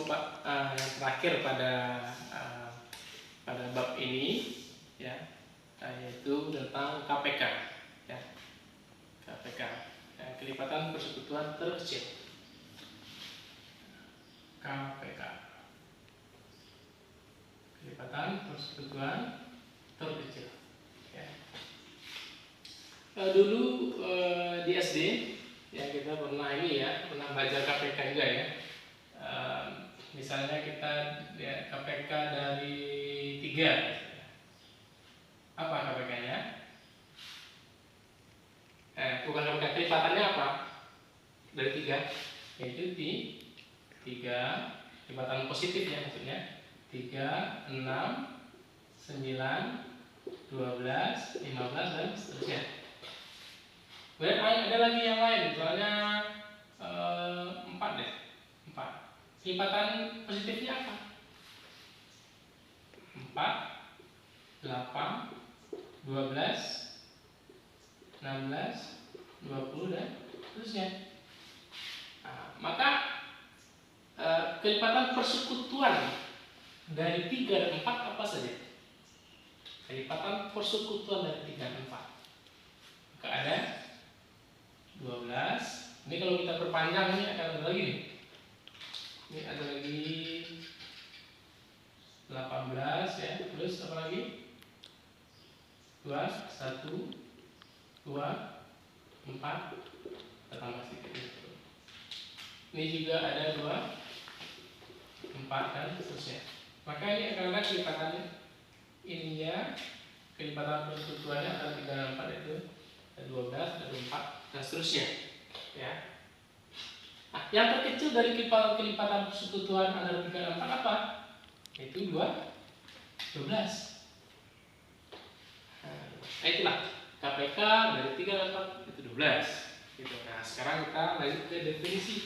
yang terakhir pada bab ini, ya, yaitu tentang KPK, ya, KPK, ya, kelipatan persekutuan terkecil. KPK, kelipatan persekutuan terkecil. Ya. Dulu di SD, ya, kita pernah belajar KPK juga, ya. Misalnya kita lihat KPK dari 3. Apa KPK-nya? Bukan KPK, kelipatannya apa? Dari 3, yaitu di 3, kelipatan positif, ya, maksudnya 3, 6, 9, 12, 15, dan seterusnya. Kemudian ada lagi yang lain, misalnya 4 deh. 4. Kelipatan positifnya apa? 4, 8, 12, 16, 20, dan seterusnya. Maka kelipatan persekutuan dari 3 dan 4 apa saja? Kelipatan persekutuan dari 3 dan 4. Maka ada 12. Ini kalau kita perpanjang, ini akan ada lagi nih. Ini ada lagi 18, ya. Terus apa lagi? 2, 1, 2, 4. Tambah sedikit. Ini juga ada 2, 4, dan seterusnya. Maka ini akan ada kelipatan ininya, kelipatan persekutuannya ada 3 dan 4, itu ada 12, ada 4, dan seterusnya, ya. Nah, yang terkecil dari kelipatan persekutuan antara 3 dan 4 apa? Itu 12. Nah, itulah KPK dari 3 dan 4 itu 12. Gitu. Nah, sekarang kita lanjut ke definisi.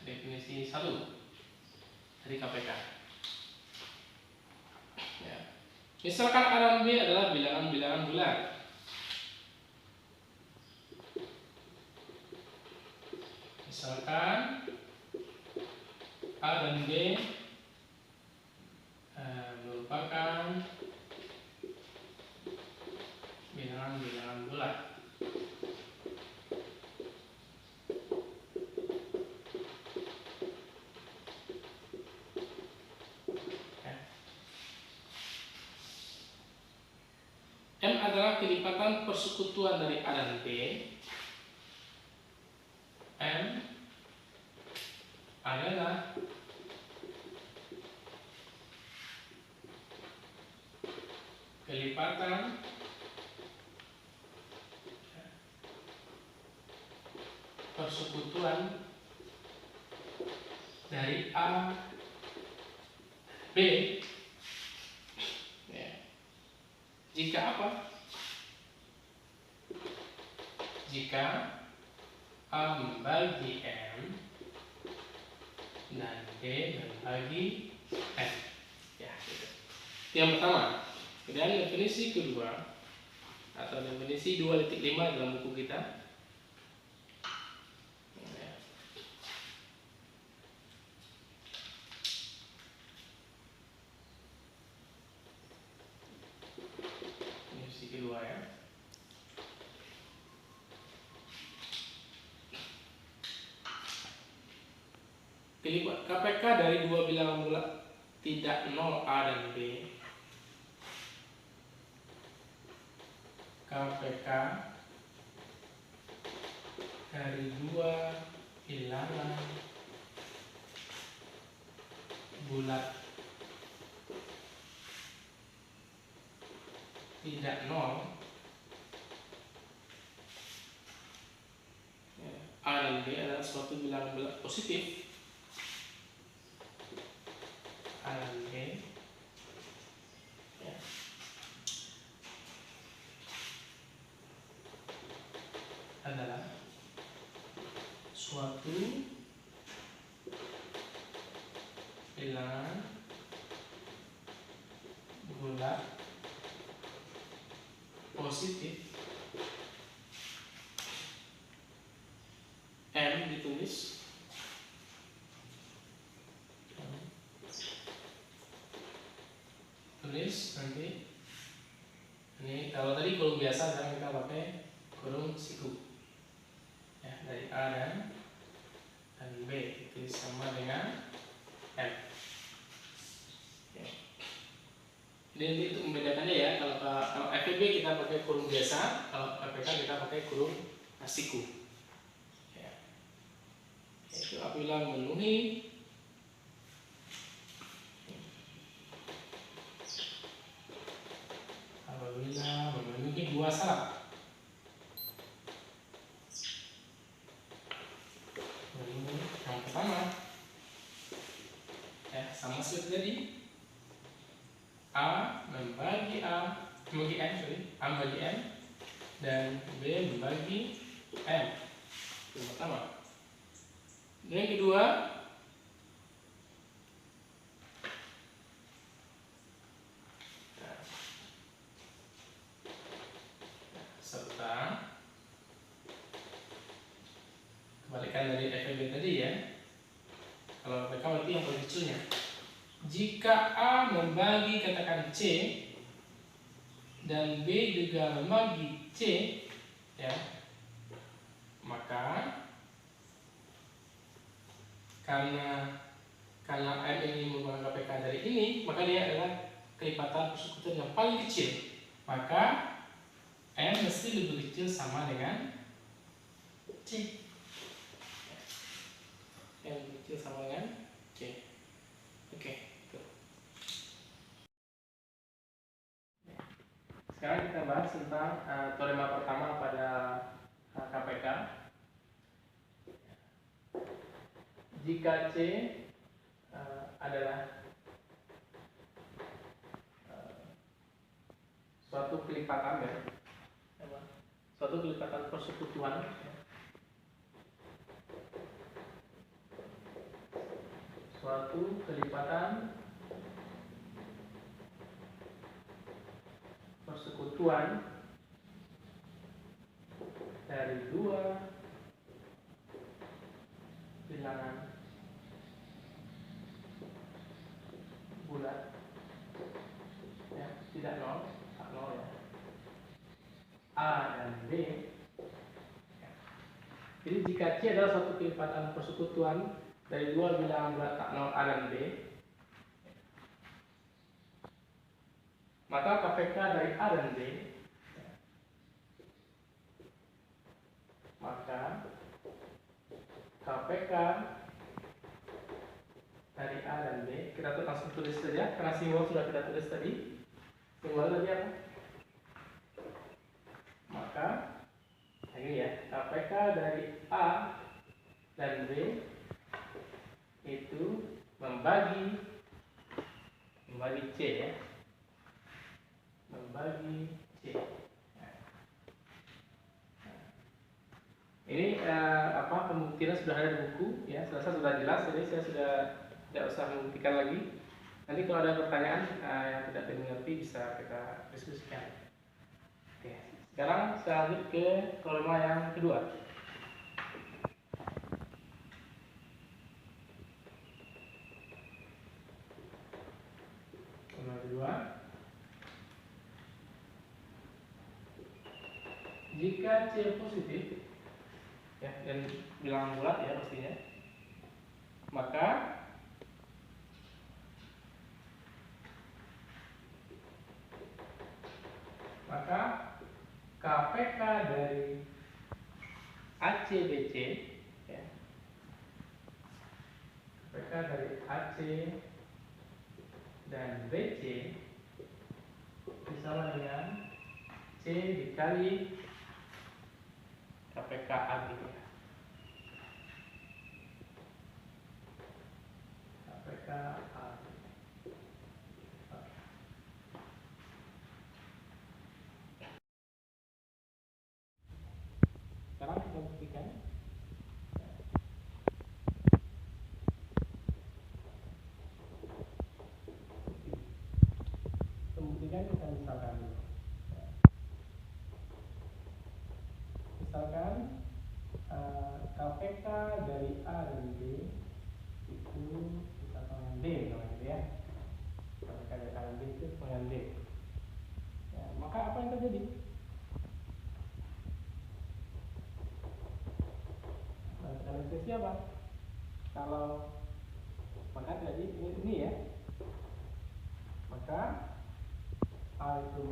Definisi 1 dari KPK. Ya. Misalkan A dan B adalah bilangan-bilangan bulat. Misalkan A dan B merupakan bilangan-bilangan bulat. M adalah kelipatan persekutuan dari A dan B. M adalah kelipatan persekutuan dari A B, ya, jika apa? Jika A membagi M dan B membagi M, ya, gitu. Itu yang pertama. Kemudian definisi kedua atau definisi 2.5 dalam buku kita. Definisi kedua, ya. KPK dari 2 bilangan bulat tidak 0 A dan B. KPK dari 2 bilangan bulat tidak 0, A dan B adalah suatu bilangan bulat positif. A dan B, ya, adalah suatu bilangan bulat positif Ini kalau tadi kurung biasa, sekarang kita pakai kurung siku. Ya, dari A dan B itu sama dengan M. Oke. Ini untuk membedakannya ya, kalau FEB kita pakai kurung biasa, kalau FPK kita pakai kurung siku. Ya. Itu apabila memenuhi dua syarat. Yang pertama, ya sama seperti tadi, A membagi M, dan B membagi M. Itu yang pertama. Dan yang kedua, serta kebalikan dari FEB tadi ya. Kalau mereka berarti yang paling kecilnya. Jika A membagi katakan C dan B juga membagi C, ya, maka karena M ini merupakan KPK dari ini, maka dia adalah kelipatan persekutuan yang paling kecil. Maka M mesti lebih kecil sama dengan C. M lebih kecil sama dengan C. Oke. Sekarang kita bahas tentang teorema pertama pada KPK. Jika C adalah suatu kelipatan ya, suatu kelipatan persekutuan ya. Suatu kelipatan persekutuan dari dua bilangan bulat ya, tidak nol, tak nol ya, A dan B ya. Jadi jika C adalah suatu kelipatan persekutuan dari dua bilangan bulat tak nol A dan B, maka KPK dari A dan B, maka KPK dari A dan B, kita tuh langsung tulis saja karena simbol sudah kita tulis tadi. Simbol tadi apa? Maka ini ya, KPK dari A dan B itu membagi C ya, membagi C. Ini pembuktiannya sudah ada di buku ya, saya rasa sudah jelas, jadi saya sudah tidak usah membuktikan lagi. Nanti kalau ada pertanyaan yang tidak dimengerti bisa kita diskusikan. Oke, sekarang saya lanjut ke teorema yang kedua. Teorema kedua, jika C positif ya, dan bilangan bulat ya pastinya, maka KPK dari ACBC ya, KPK dari AC dan BC sama dengan C dikali KPK AB ya. KPK AB. Sekarang kita buktikan. Kita misalkan dulu. Misalkan KPK dari A dan B itu kita dengan D misalnya gitu ya. KPK dari A dan B itu dengan D. Ya, maka apa yang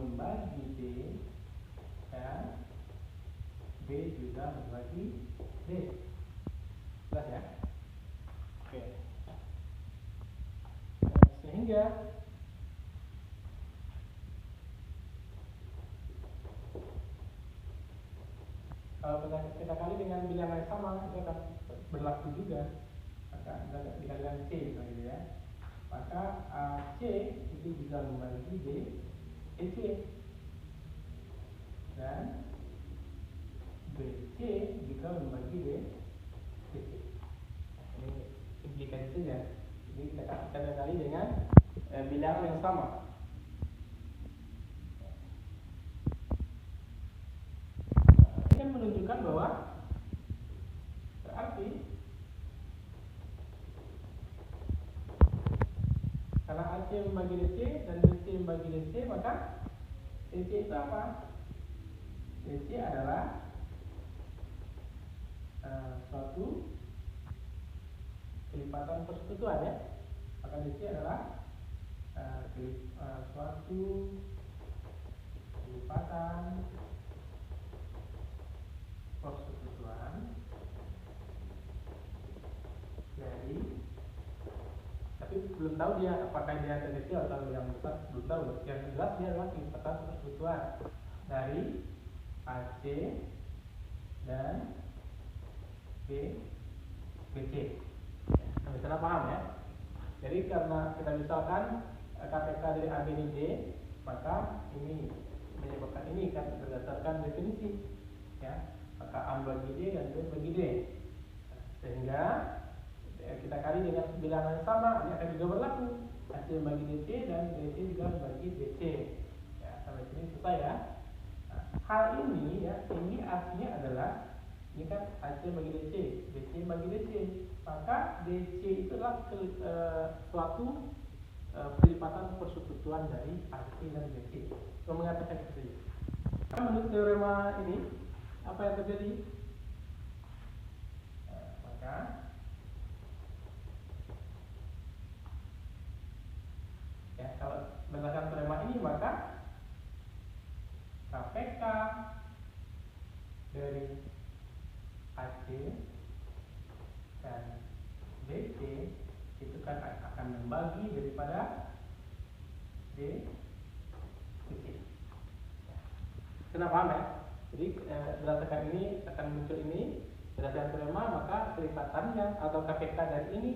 membagi D dan B juga membagi D. Jelas ya? Oke. Sehingga kalau kita kali dengan bilangan yang sama, itu akan berlaku juga. Maka dikalikan C gitu ya. Maka AC itu juga membagi D EC dan BC juga membagi D BC. Ini implikasi saja. Jadi kita kali dengan bilangan yang sama. Ini kan menunjukkan bahwa berarti karena AC membagi DC dan BC membagi DC, maka DC itu apa? DC adalah suatu kelipatan persekutuan ya. Maka DC adalah suatu kelipatan persekutuan dari, tapi belum tahu dia apakah dia kecil atau yang besar, belum tahu. Yang jelas dia adalah kelipatan persekutuan dari AC dan BC. Nah, misalnya paham ya. Jadi karena kita misalkan KPK dari AB ini D, maka ini menyebabkan ini kan berdasarkan definisi ya. Maka A bagi D dan B bagi D. Sehingga kita kali dengan bilangan yang sama, ini akan juga berlaku. AC bagi DC dan BC juga bagi DC. Ya, sampai sini selesai ya. Nah, hal ini ya, ini artinya adalah ini kan AC bagi DC, BC bagi DC. Maka DC itu adalah suatu kelipatan persekutuan dari AC dan BC. Saya mengatakan itu saja. Menurut teorema ini, apa yang terjadi? Maka ya, kalau berdasarkan teorema ini, maka KPK dari AC dan BC itu kan akan membagi daripada D BC. Kenapa paham ya? Jadi berdasarkan ini akan muncul ini berdasarkan teorema, maka kelipatannya atau KPK dari ini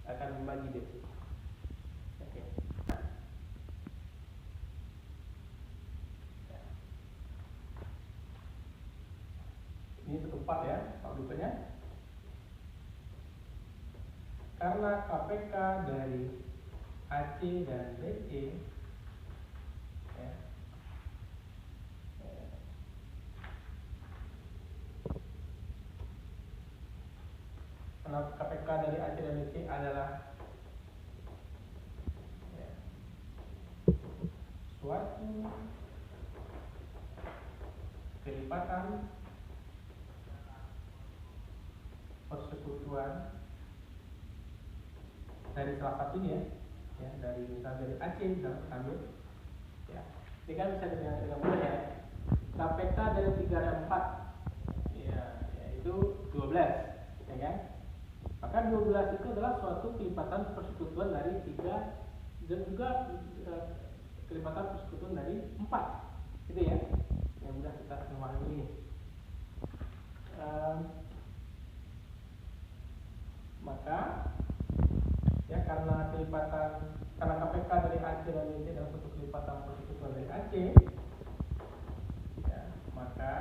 akan membagi DC. Oke. Ini keempat ya, Pak berikutnya. Karena KPK dari AC dan BC ya, karena KPK dari AC dan BC adalah ya, suatu kelipatan persekutuan dari salah satunya ya, dari misalnya dari AC misalnya ambil ya, ini kan bisa dengan mudah ya. KPK dari 3 dan 4 ya, yaitu 12 ya kan. Maka 12 itu adalah suatu kelipatan persekutuan dari 3 dan juga kelipatan persekutuan dari 4 gitu ya, yang mudah kita memahami ini. Maka ya, karena KPK dari AC dan BC adalah suatu kelipatan persekutuan dari AC ya, maka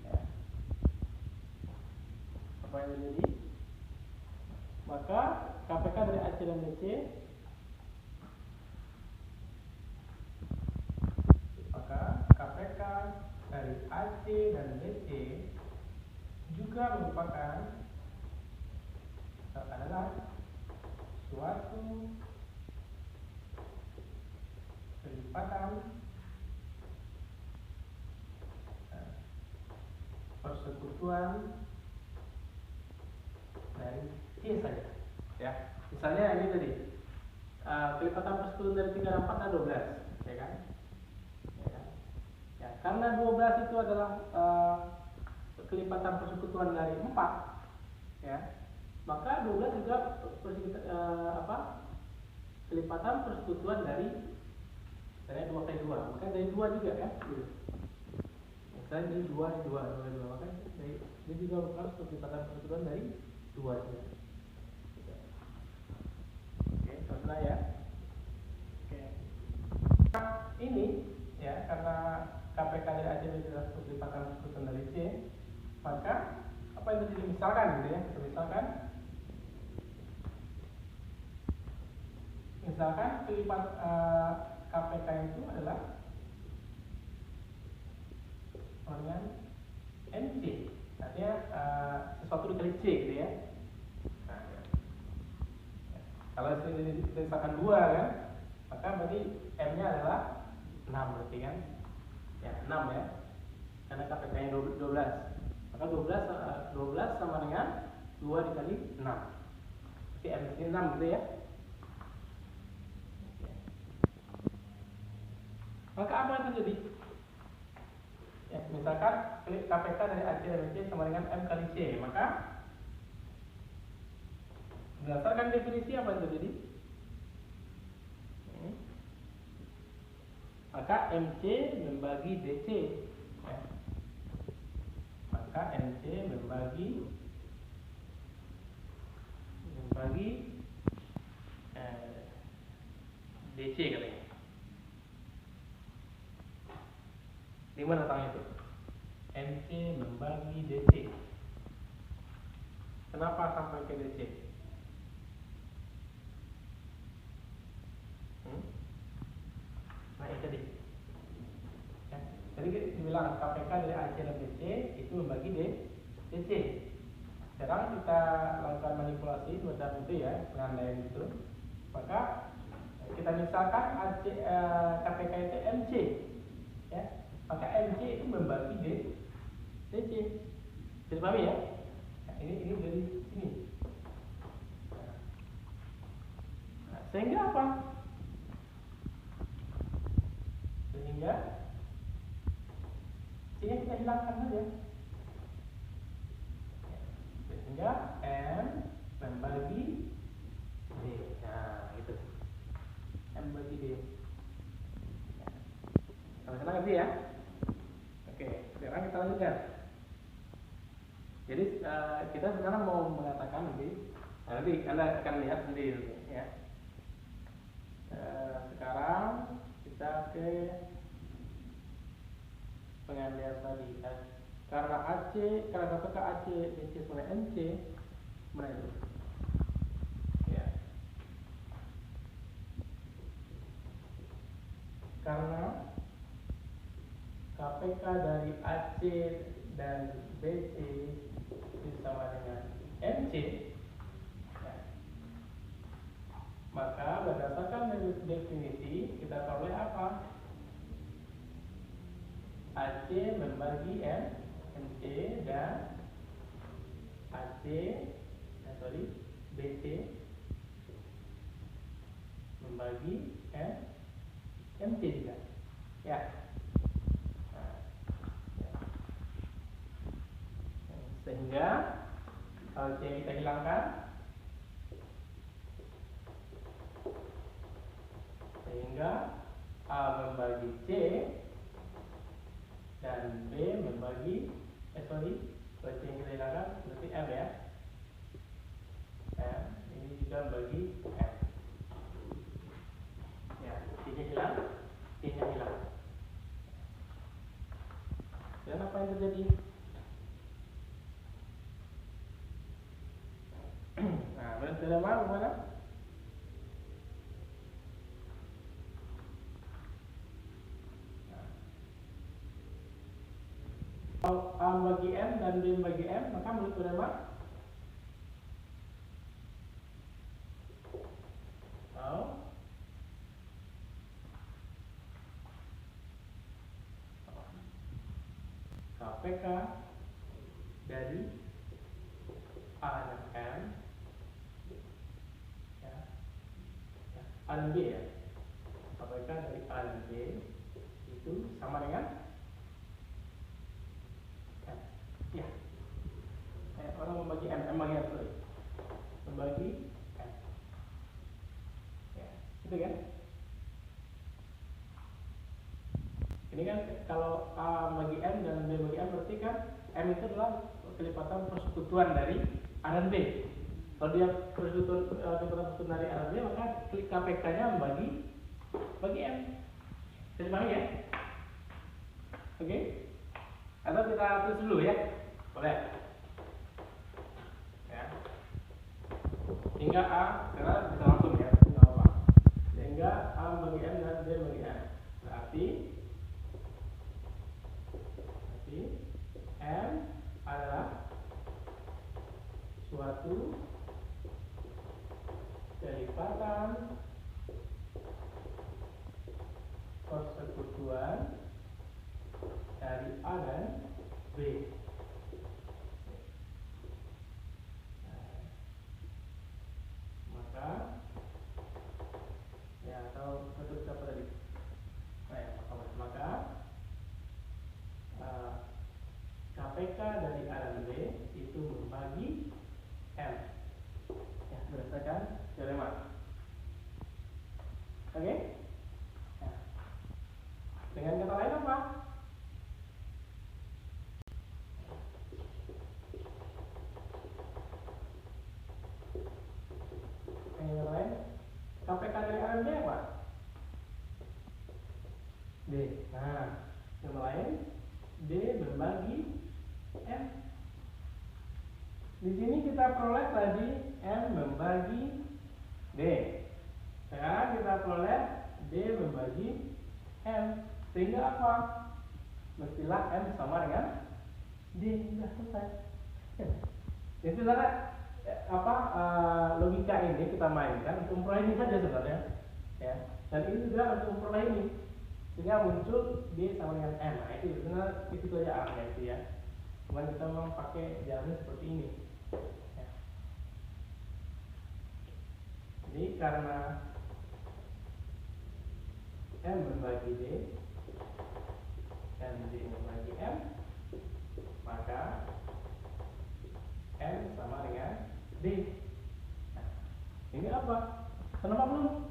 ya, apa yang terjadi? Maka KPK dari AC dan BC, maka KPK dari AC dan BC juga merupakan adalah suatu kelipatan persekutuan dari C saja ya. Misalnya ini tadi kelipatan persekutuan dari 3 dan 4 adalah karena 12 itu adalah kelipatan persekutuan dari 4, ya, maka 12 juga kelipatan persekutuan dari misalnya 2 kali 2, maka dari 2 juga kan, gitu. Misalnya ini 2, ini 2, maka dari, ini juga merupakan kelipatan persekutuan dari 2 juga. Oke, selesai ya. Oke. Nah, ini ya, karena KPK dari AC adalah kelipatan persekutuan dari C, maka apa yang terjadi misalkan gitu ya, misalkan kelipat KPK itu adalah dengan MC, artinya sesuatu dikali C gitu ya. Nah, kalau misalkan 2 kan, maka berarti M nya adalah 6 berarti kan ya, 6 ya, karena KPK nya 12, maka 12 sama dengan 2 dikali 6, berarti M nya 6 gitu ya. Maka apa yang terjadi? Ya, misalkan KPK dari AC dan C sama dengan M kali C, maka berdasarkan definisi apa yang terjadi? Maka MC membagi DC, ya. Maka MC membagi DC katanya. Di mana letaknya itu? MC membagi DC. Kenapa sampai ke DC? Nah itu tadi. Ya. Jadi dibilang KPK dari AC dan DC itu membagi DC. Sekarang kita lakukan manipulasi semacam itu ya, pengandaian itu. Maka kita misalkan KPK itu MC, ya. Maka MC itu membagi DC. Jadi pahami ya? Nah, ini dari sini. Nah, sehingga apa? Sehingga ini kita hilangkan saja. Sehingga M membagi D. Nah, gitu. M bagi D. Sama-sama ngerti ya? Oke, sekarang kita lanjutkan. Jadi kita sekarang mau mengatakan nanti Anda akan lihat sendiri ya. Sekarang kita ke pengandaian tadi. Karena KPK AC DC sama MC, mana itu? Ya. Karena KPK dari AC dan BC sama dengan MC, ya. Maka berdasarkan definisi kita peroleh apa? AC membagi MC dan BC membagi MC juga, ya. Sehingga kalau C kita hilangkan, sehingga A membagi C dan B membagi kalau C yang kita hilangkan berarti M ya. M ini juga membagi M. Ya, C nya hilang, C nya hilang. Dan apa yang terjadi? Nah, teorema bagaimana? Kalau A bagi M dan B bagi M, maka menurut teorema KPK dari A dan M, ya, A dan B ya, KPK dari A dan B itu sama dengan Ya. Orang membagi M bagi M, sorry. Membagi M. Ya, itu kan? Ini kan kalau A bagi M dan B bagi M berarti kan M itu adalah kelipatan persekutuan dari A dan B. Kalau dia kelipatan persekutuan dari A dan B, maka klik KPK-nya bagi M. Bisa dipahami ya? Oke? Atau kita tulis dulu ya? Boleh? Ya. Hingga A, karena bisa langsung ya, tidak apa-apa. Sehingga A bagi M dan B bagi M. Berarti M adalah suatu kelipatan persekutuan dari A dan B. Maka ya, atau betul apa tadi? Maka KPK dari A dan B itu membagi M, ya, berdasarkan teorema. Oke? Ya. Dengan kata lain apa? Dengan kata lain, KPK dari A dan B apa? D. Nah, yang lain D berbagi M. Di sini kita peroleh tadi M membagi D. Sekarang kita peroleh D membagi M. Sehingga apa? Mestilah M sama dengan D. Sudah selesai. Jadi logika ini kita mainkan untuk memperoleh ini saja sebenarnya. Ya. Dan ini juga untuk memperoleh ini. Sehingga muncul D sama dengan M. Nah, itu sebenarnya itu saja artinya itu ya. Cuma kita memang pakai jalannya seperti ini. Ya. Jadi karena M membagi D dan D membagi M, maka M sama dengan D. Nah, ini apa? Kenapa belum?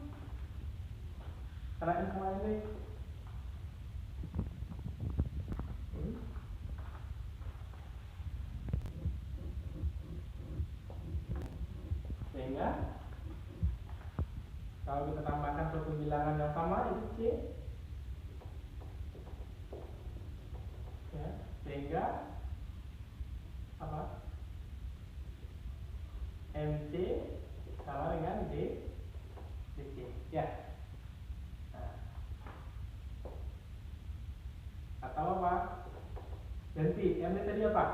Karena M sama dengan D. Sehingga kalau kita tambahkan suatu bilangan yang sama itu C, ya, sehingga apa? MC sama dengan DC, ya. Nah. Atau apa? Ganti M tadi apa?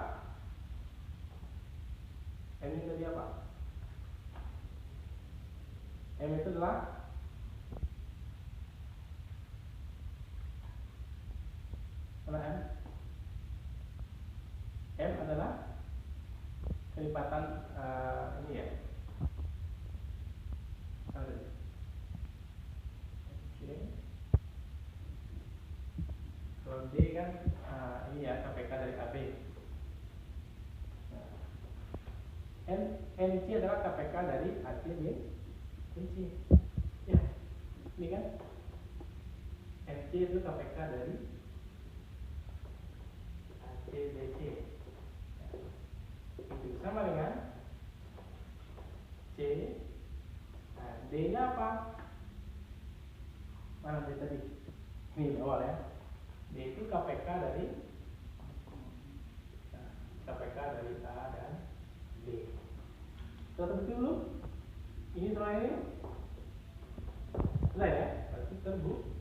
M tadi apa? M itu adalah M. M adalah kelipatan ini ya. Oke. Kalau D kan ini ya KPK dari AB. MC adalah KPK dari AC DC. Ya, ini kan MC itu KPK dari AC DC. Itu sama dengan C. Nah, D-nya apa? Mana D tadi? Ini awal ya. D itu KPK dari KPK dari A dan D. Kita terbukti dulu. Ini soal ini. Sudah ya? Berarti terbukti.